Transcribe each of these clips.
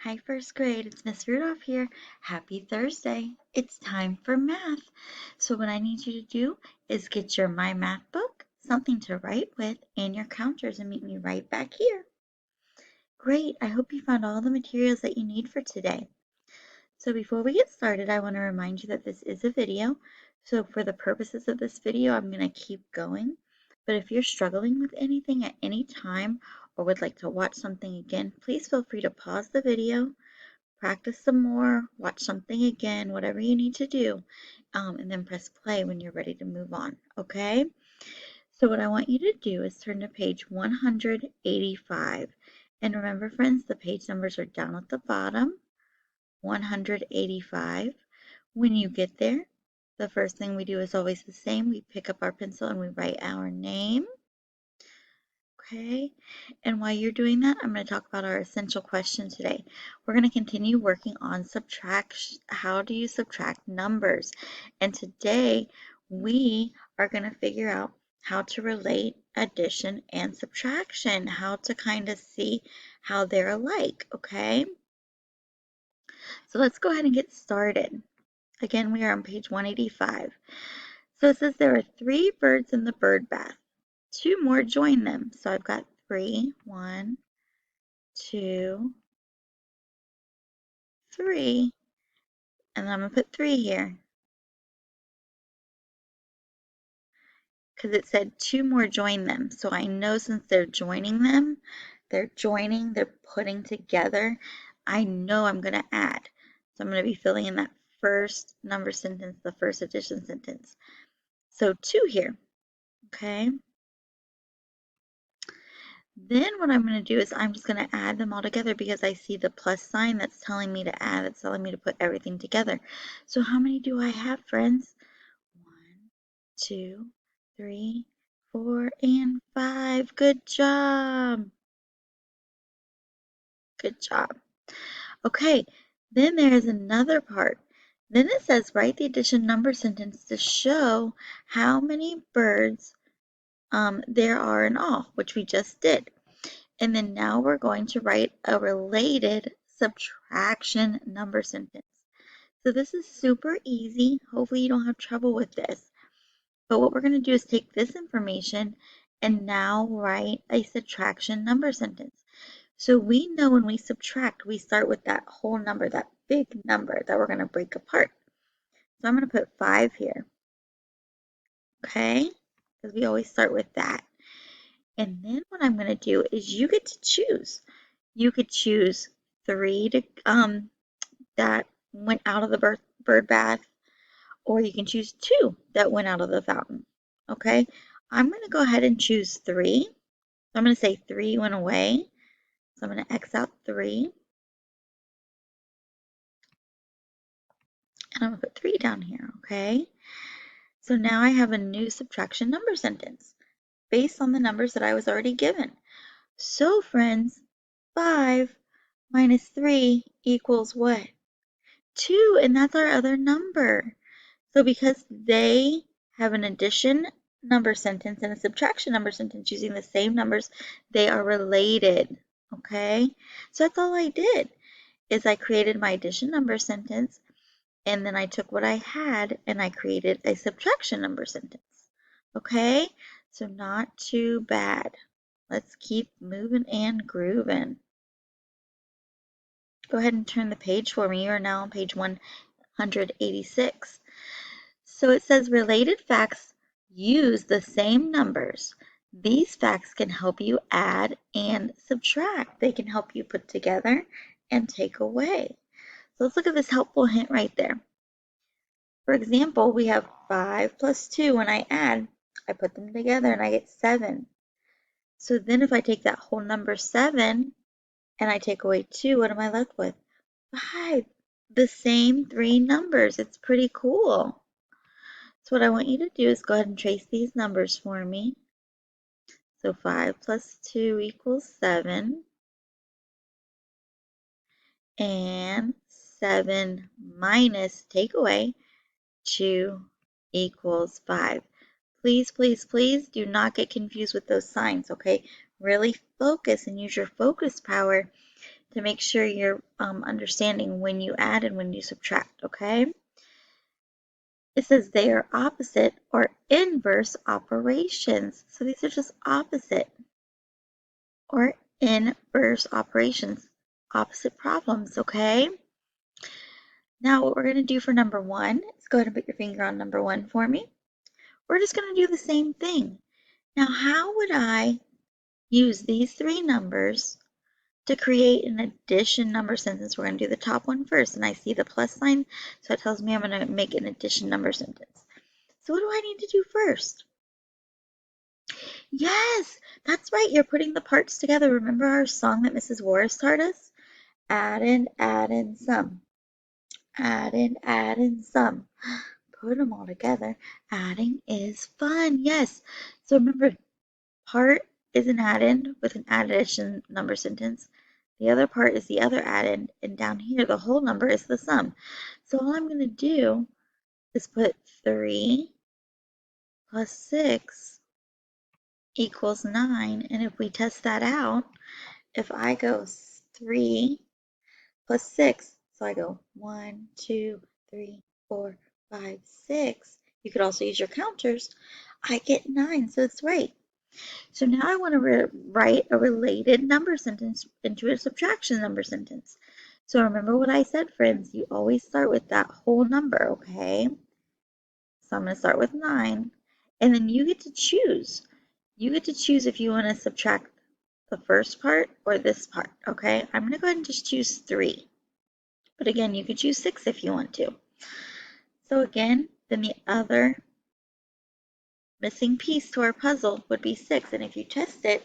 Hi, first grade. It's Miss Rudolph here. Happy Thursday. It's time for math. So what I need you to do is get your My Math book, something to write with, and your counters and meet me right back here. Great. I hope you found all the materials that you need for today. So before we get started, I want to remind you that this is a video. So for the purposes of this video, I'm going to keep going. But if you're struggling with anything at any time or would like to watch something again, please feel free to pause the video, practice some more, watch something again, whatever you need to do, and then press play when you're ready to move on, okay? So what I want you to do is turn to page 185. And remember, friends, the page numbers are down at the bottom, 185. When you get there, the first thing we do is always the same. We pick up our pencil and we write our name. Okay, and while you're doing that, I'm going to talk about our essential question today. We're going to continue working on subtraction. How do you subtract numbers? And today we are going to figure out how to relate addition and subtraction, how to kind of see how they're alike, okay? So let's go ahead and get started. Again, we are on page 185. So it says there are 3 birds in the bird bath. 2 more join them. So I've got 3, 1, 2, 3, and I'm going to put 3 here because it said 2 more join them. So I know since they're joining them, they're putting together, I know I'm going to add. So I'm going to be filling in that first number sentence, the first addition sentence. So 2 here, okay? Then what I'm going to do is I'm just going to add them all together because I see the plus sign that's telling me to add, that's telling me to put everything together. So how many do I have, friends? 1, 2, 3, 4, and 5. Good job. Good job. Okay, then there is another part. Then it says write the addition number sentence to show how many birds there are in all, which we just did. And then now we're going to write a related subtraction number sentence. So this is super easy. Hopefully you don't have trouble with this. But what we're going to do is take this information and now write a subtraction number sentence. So we know when we subtract, we start with that whole number, that big number that we're going to break apart. So I'm going to put 5 here. Okay? Because we always start with that. And then what I'm going to do is you get to choose. You could choose 3 to that went out of the bird bath, or you can choose 2 that went out of the fountain. Okay, I'm going to go ahead and choose 3. So I'm going to say 3 went away. So I'm going to X out 3. And I'm going to put 3 down here, okay? So now I have a new subtraction number sentence based on the numbers that I was already given. So friends, 5 minus 3 equals what? 2, and that's our other number. So because they have an addition number sentence and a subtraction number sentence using the same numbers, they are related, okay? So that's all I did, is I created my addition number sentence, and then I took what I had and I created a subtraction number sentence, okay? So not too bad. Let's keep moving and grooving. Go ahead and turn the page for me. You are now on page 186. So it says related facts use the same numbers. These facts can help you add and subtract. They can help you put together and take away. So let's look at this helpful hint right there. For example, we have 5 plus 2. When I add, I put them together and I get 7. So then if I take that whole number 7 and I take away 2, what am I left with? 5. The same 3 numbers. It's pretty cool. So what I want you to do is go ahead and trace these numbers for me. So 5 plus 2 equals 7. And 7 minus, take away, 2 equals 5. Please, please, please do not get confused with those signs, okay? Really focus and use your focus power to make sure you're understanding when you add and when you subtract, okay? It says they are opposite or inverse operations. So these are just opposite or inverse operations, opposite problems, okay? Now what we're going to do for number 1 is go ahead and put your finger on number 1 for me. We're just going to do the same thing. Now how would I use these 3 numbers to create an addition number sentence? We're going to do the top one first, and I see the plus sign, so it tells me I'm going to make an addition number sentence. So what do I need to do first? Yes, that's right. You're putting the parts together. Remember our song that Mrs. Warris taught us? Add in some. Add in some. Put them all together. Adding is fun. Yes. So remember, part is an add-in with an addition number sentence. The other part is the other add-in, and down here the whole number is the sum. So all I'm going to do is put 3 plus 6 equals 9, and if we test that out, if I go 3 plus 6, so I go 1, 2, 3, 4, 5, 6. You could also use your counters. I get 9, so it's right. So now I want to write a related number sentence into a subtraction number sentence. So remember what I said, friends. You always start with that whole number, okay? So I'm going to start with 9. And then you get to choose. You get to choose if you want to subtract the first part or this part, okay? I'm going to go ahead and just choose 3. But again, you could choose 6 if you want to. So again, then the other missing piece to our puzzle would be 6. And if you test it,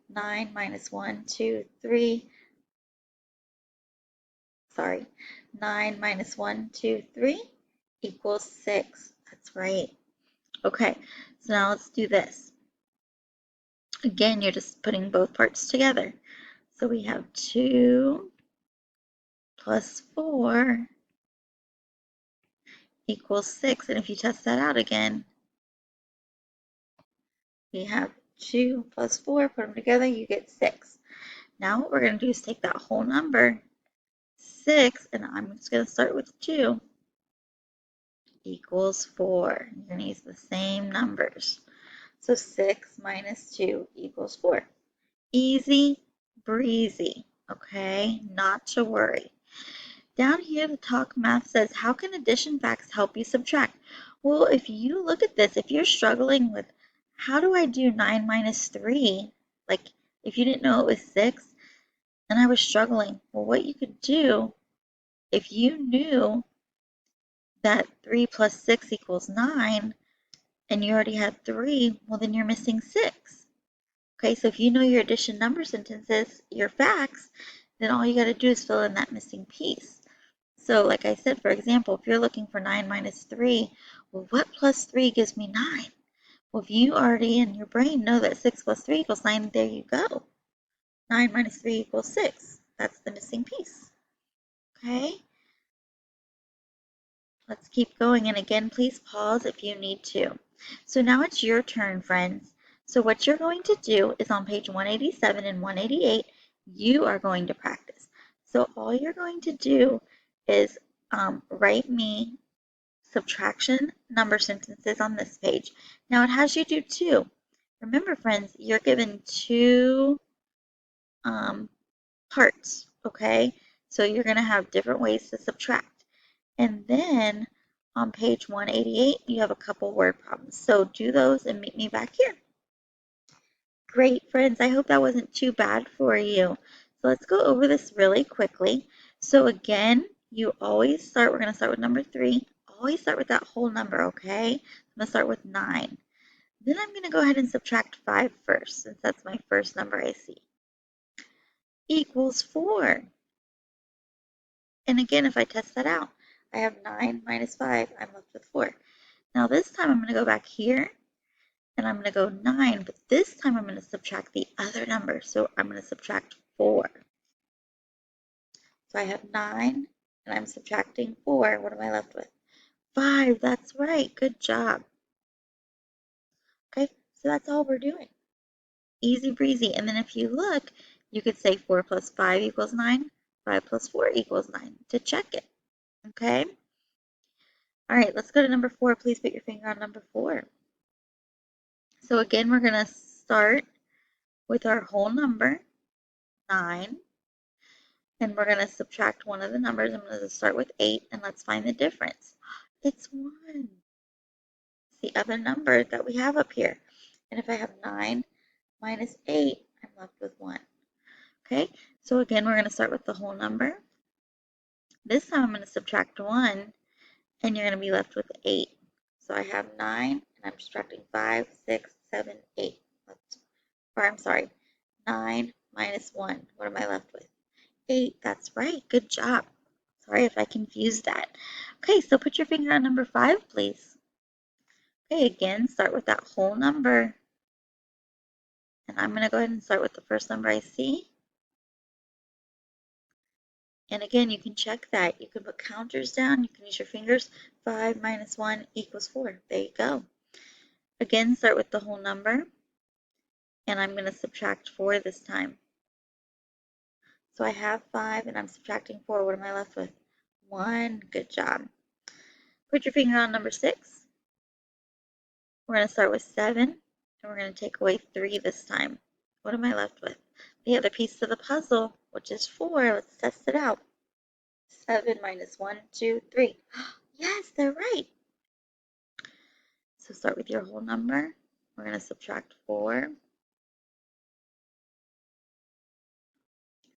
9 minus 1, 2, 3, sorry, 9 minus 1, 2, 3 equals 6. That's right. Okay, so now let's do this. Again, you're just putting both parts together. So we have 2 plus 4 equals 6. And if you test that out again, we have 2 plus 4, put them together, you get 6. Now what we're going to do is take that whole number, 6, and I'm just going to start with 2, equals 4. You're going to use the same numbers. So 6 minus 2 equals 4. Easy breezy, okay? Not to worry. Down here, the Talk Math says, how can addition facts help you subtract? Well, if you look at this, if you're struggling with, how do I do 9 minus 3? Like, if you didn't know it was 6, and I was struggling, well, what you could do, if you knew that 3 plus 6 equals 9, and you already had 3, well, then you're missing 6. Okay, so if you know your addition number sentences, your facts, then all you got to do is fill in that missing piece. So like I said, for example, if you're looking for 9 minus 3, well, what plus 3 gives me 9? Well, if you already in your brain know that 6 plus 3 equals 9, there you go. 9 minus 3 equals 6. That's the missing piece. Okay? Let's keep going. And again, please pause if you need to. So now it's your turn, friends. So what you're going to do is on page 187 and 188, you are going to practice. So all you're going to do is write me subtraction number sentences on this page. Now it has you do 2. Remember, friends, you're given 2 parts, okay? So you're going to have different ways to subtract. And then on page 188, you have a couple word problems. So do those and meet me back here. Great, friends. I hope that wasn't too bad for you. So let's go over this really quickly. So again, you always start, we're going to start with number 3. Always start with that whole number, okay? I'm going to start with 9. Then I'm going to go ahead and subtract 5 first, since that's my first number I see. Equals 4. And again, if I test that out, I have 9 minus 5, I'm left with 4. Now this time I'm going to go back here, and I'm going to go 9, but this time I'm going to subtract the other number, so I'm going to subtract 4. So I have 9, and I'm subtracting 4. What am I left with? 5, that's right, good job. Okay, so that's all we're doing. Easy breezy. And then if you look, you could say 4 plus 5 equals 9. 5 plus 4 equals 9 to check it. Okay? All right, let's go to number 4. Please put your finger on number 4. So again, we're going to start with our whole number, 9. And we're going to subtract one of the numbers. I'm going to start with 8, and let's find the difference. It's 1. It's the other number that we have up here. And if I have 9 minus 8, I'm left with 1. Okay, so again, we're going to start with the whole number. This time I'm going to subtract 1, and you're going to be left with 8. So I have 9, and I'm subtracting 5, 6, 7, 8. Or I'm sorry, 9 minus 1. What am I left with? 8. That's right. Good job. Sorry if I confused that. Okay, so put your finger on number 5, please. Okay, again, start with that whole number. And I'm going to go ahead and start with the first number I see. And again, you can check that. You can put counters down. You can use your fingers. 5 minus 1 equals 4. There you go. Again, start with the whole number. And I'm going to subtract 4 this time. So I have 5 and I'm subtracting 4. What am I left with? 1. Good job. Put your finger on number 6. We're going to start with 7, and we're going to take away 3 this time. What am I left with? The other piece of the puzzle, which is 4. Let's test it out. 7 minus 1, 2, 3. Yes, they're right. So start with your whole number. We're going to subtract 4.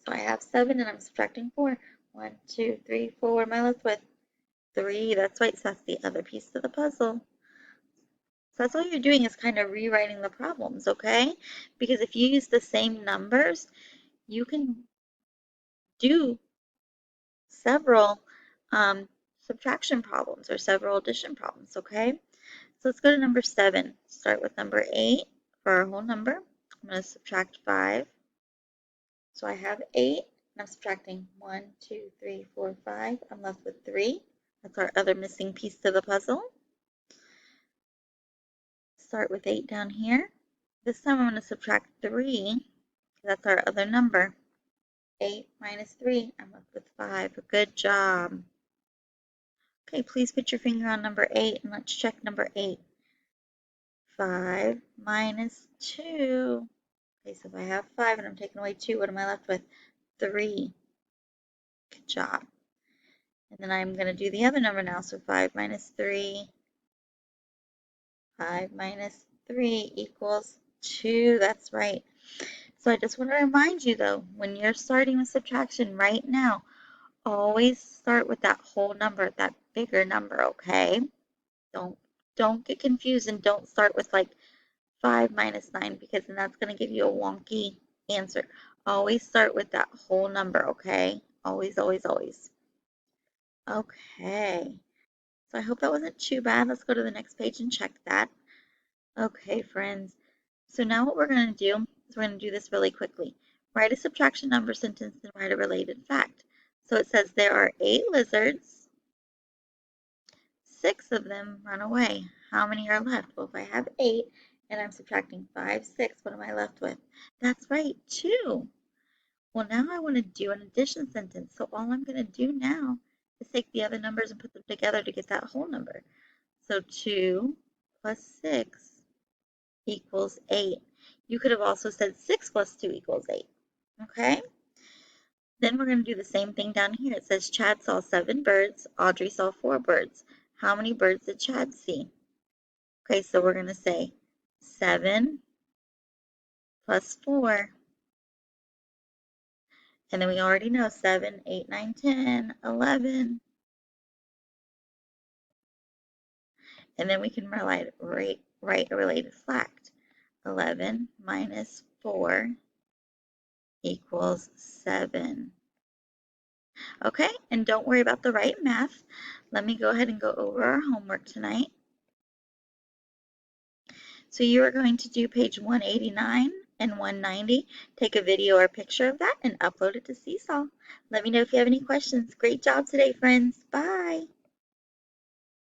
So I have 7 and I'm subtracting 4. 1, 2, 3, 4. What am I left with? 3. That's right. So that's the other piece of the puzzle. So that's all you're doing is kind of rewriting the problems, okay? Because if you use the same numbers, you can do several subtraction problems or several addition problems, okay? So let's go to number 7. Start with number 8 for our whole number. I'm going to subtract 5. So I have 8, and I'm subtracting 1, 2, 3, 4, 5. I'm left with 3. That's our other missing piece to the puzzle. Start with 8 down here. This time I'm going to subtract 3. That's our other number. 8 minus 3, I'm left with 5. Good job. Okay, please put your finger on number 8 and let's check number 8. 5 minus 2. Okay, so if I have 5 and I'm taking away 2, what am I left with? 3. Good job. And then I'm going to do the other number now. So 5 minus 3. 5 minus 3 equals 2. That's right. So I just want to remind you, though, when you're starting with subtraction right now, always start with that whole number, that bigger number, okay? Don't get confused and don't start with like 5 minus 9 because then that's going to give you a wonky answer. Always start with that whole number, okay? Always, always, always. Okay. So I hope that wasn't too bad. Let's go to the next page and check that. Okay, friends. So now what we're going to do is we're going to do this really quickly. Write a subtraction number sentence and write a related fact. So it says there are 8 lizards. 6 of them run away. How many are left? Well, if I have 8 and I'm subtracting 5, 6, what am I left with? That's right, 2. Well, now I want to do an addition sentence. So all I'm going to do now is take the other numbers and put them together to get that whole number. So 2 plus 6 equals 8. You could have also said 6 plus 2 equals 8. Okay? Then we're going to do the same thing down here. It says Chad saw 7 birds. Audrey saw 4 birds. How many birds did Chad see? Okay, so we're going to say 7 plus 4. And then we already know 7, 8, 9, 10, 11. And then we can write a related fact. 11 minus 4 equals 7. Okay, and don't worry about the right math. Let me go ahead and go over our homework tonight. So you are going to do page 189 and 190. Take a video or picture of that and upload it to Seesaw. Let me know if you have any questions. Great job today, friends. Bye.